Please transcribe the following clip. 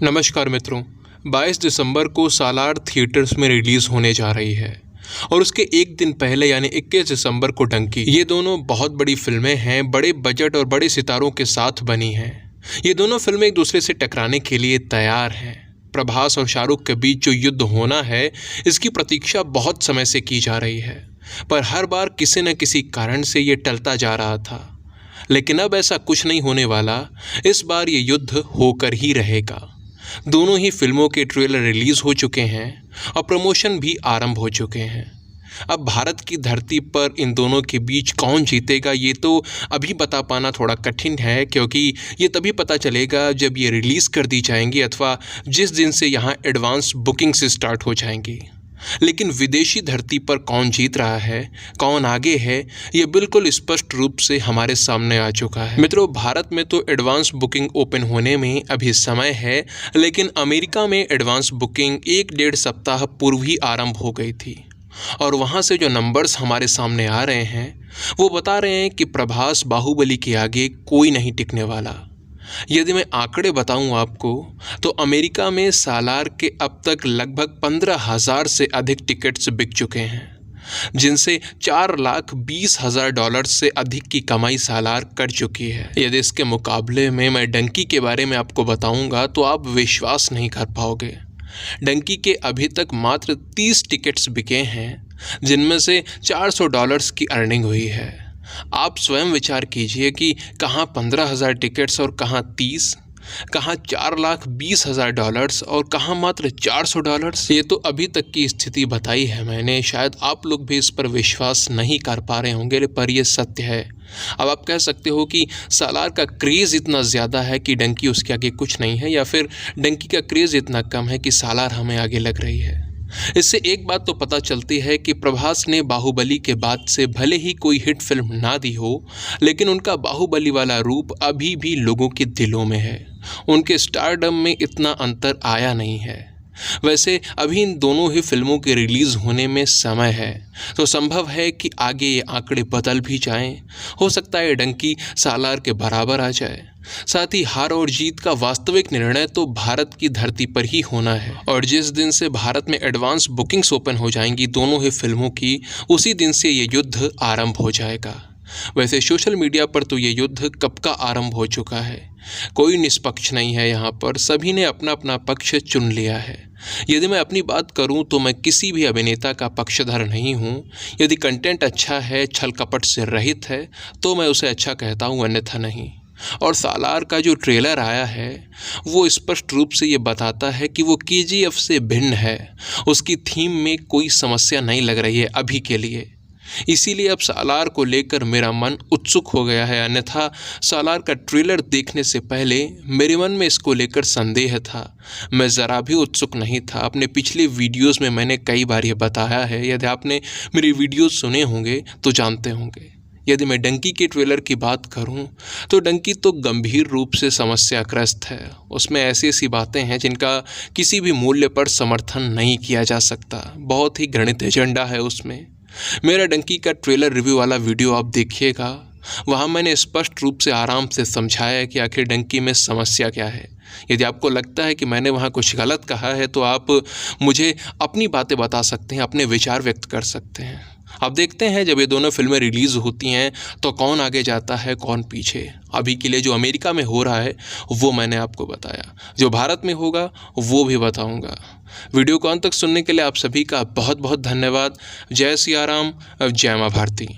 नमस्कार मित्रों। 22 दिसंबर को सालार थिएटर्स में रिलीज़ होने जा रही है और उसके एक दिन पहले यानी 21 दिसंबर को डंकी। ये दोनों बहुत बड़ी फिल्में हैं, बड़े बजट और बड़े सितारों के साथ बनी हैं। ये दोनों फिल्में एक दूसरे से टकराने के लिए तैयार हैं। प्रभास और शाहरुख के बीच जो युद्ध होना है, इसकी प्रतीक्षा बहुत समय से की जा रही है, पर हर बार किसी न किसी कारण से ये टलता जा रहा था। लेकिन अब ऐसा कुछ नहीं होने वाला। इस बार ये युद्ध होकर ही रहेगा। दोनों ही फिल्मों के ट्रेलर रिलीज़ हो चुके हैं और प्रमोशन भी आरंभ हो चुके हैं। अब भारत की धरती पर इन दोनों के बीच कौन जीतेगा, ये तो अभी बता पाना थोड़ा कठिन है, क्योंकि ये तभी पता चलेगा जब ये रिलीज़ कर दी जाएंगी अथवा जिस दिन से यहाँ एडवांस बुकिंग से स्टार्ट हो जाएंगी। लेकिन विदेशी धरती पर कौन जीत रहा है, कौन आगे है, ये बिल्कुल स्पष्ट रूप से हमारे सामने आ चुका है। मित्रों, भारत में तो एडवांस बुकिंग ओपन होने में अभी समय है, लेकिन अमेरिका में एडवांस बुकिंग 1-1.5 सप्ताह पूर्व ही आरंभ हो गई थी और वहाँ से जो नंबर्स हमारे सामने आ रहे हैं वो बता रहे हैं कि प्रभास बाहुबली के आगे कोई नहीं टिकने वाला। यदि मैं आंकड़े बताऊं आपको, तो अमेरिका में सालार के अब तक लगभग 15,000 से अधिक टिकट्स बिक चुके हैं, जिनसे $4,20,000 से अधिक की कमाई सालार कर चुकी है। यदि इसके मुकाबले में मैं डंकी के बारे में आपको बताऊंगा तो आप विश्वास नहीं कर पाओगे। डंकी के अभी तक मात्र 30 टिकट्स बिके हैं, जिनमें से $400 की अर्निंग हुई है। आप स्वयं विचार कीजिए कि कहाँ 15,000 टिकट्स और कहाँ 30, कहाँ $4,20,000 और कहाँ मात्र $400। ये तो अभी तक की स्थिति बताई है मैंने। शायद आप लोग भी इस पर विश्वास नहीं कर पा रहे होंगे, पर यह सत्य है। अब आप कह सकते हो कि सालार का क्रेज़ इतना ज़्यादा है कि डंकी उसके आगे कुछ नहीं है, या फिर डंकी का क्रेज़ इतना कम है कि सालार हमें आगे लग रही है। इससे एक बात तो पता चलती है कि प्रभास ने बाहुबली के बाद से भले ही कोई हिट फिल्म ना दी हो, लेकिन उनका बाहुबली वाला रूप अभी भी लोगों के दिलों में है। उनके स्टारडम में इतना अंतर आया नहीं है। वैसे अभी इन दोनों ही फिल्मों के रिलीज़ होने में समय है, तो संभव है कि आगे ये आंकड़े बदल भी जाएं। हो सकता है डंकी सालार के बराबर आ जाए। साथ ही हार और जीत का वास्तविक निर्णय तो भारत की धरती पर ही होना है, और जिस दिन से भारत में एडवांस बुकिंग्स ओपन हो जाएंगी दोनों ही फिल्मों की, उसी दिन से ये युद्ध आरंभ हो जाएगा। वैसे सोशल मीडिया पर तो ये युद्ध कब का आरंभ हो चुका है। कोई निष्पक्ष नहीं है यहाँ पर, सभी ने अपना अपना पक्ष चुन लिया है। यदि मैं अपनी बात करूँ तो मैं किसी भी अभिनेता का पक्षधर नहीं हूँ। यदि कंटेंट अच्छा है, छल कपट से रहित है, तो मैं उसे अच्छा कहता हूँ, अन्यथा नहीं। और सालार का जो ट्रेलर आया है वो स्पष्ट रूप से ये बताता है कि वो KGF से भिन्न है। उसकी थीम में कोई समस्या नहीं लग रही है अभी के लिए। इसीलिए अब सालार को लेकर मेरा मन उत्सुक हो गया है, अन्यथा सालार का ट्रेलर देखने से पहले मेरे मन में इसको लेकर संदेह था। मैं ज़रा भी उत्सुक नहीं था। अपने पिछले वीडियोस में मैंने कई बार ये बताया है, यदि आपने मेरी वीडियोस सुने होंगे तो जानते होंगे। यदि मैं डंकी के ट्रेलर की बात करूं, तो डंकी तो गंभीर रूप से समस्याग्रस्त है। उसमें ऐसी ऐसी बातें हैं जिनका किसी भी मूल्य पर समर्थन नहीं किया जा सकता। बहुत ही घृणित एजेंडा है उसमें। मेरा डंकी का ट्रेलर रिव्यू वाला वीडियो आप देखिएगा, वहाँ मैंने स्पष्ट रूप से आराम से समझाया कि आखिर डंकी में समस्या क्या है। यदि आपको लगता है कि मैंने वहाँ कुछ गलत कहा है तो आप मुझे अपनी बातें बता सकते हैं, अपने विचार व्यक्त कर सकते हैं। अब देखते हैं जब ये दोनों फिल्में रिलीज़ होती हैं तो कौन आगे जाता है, कौन पीछे। अभी के लिए जो अमेरिका में हो रहा है वो मैंने आपको बताया, जो भारत में होगा वो भी बताऊंगा। वीडियो को अंत तक सुनने के लिए आप सभी का बहुत बहुत धन्यवाद। जय सिया राम, जय माँ भारती।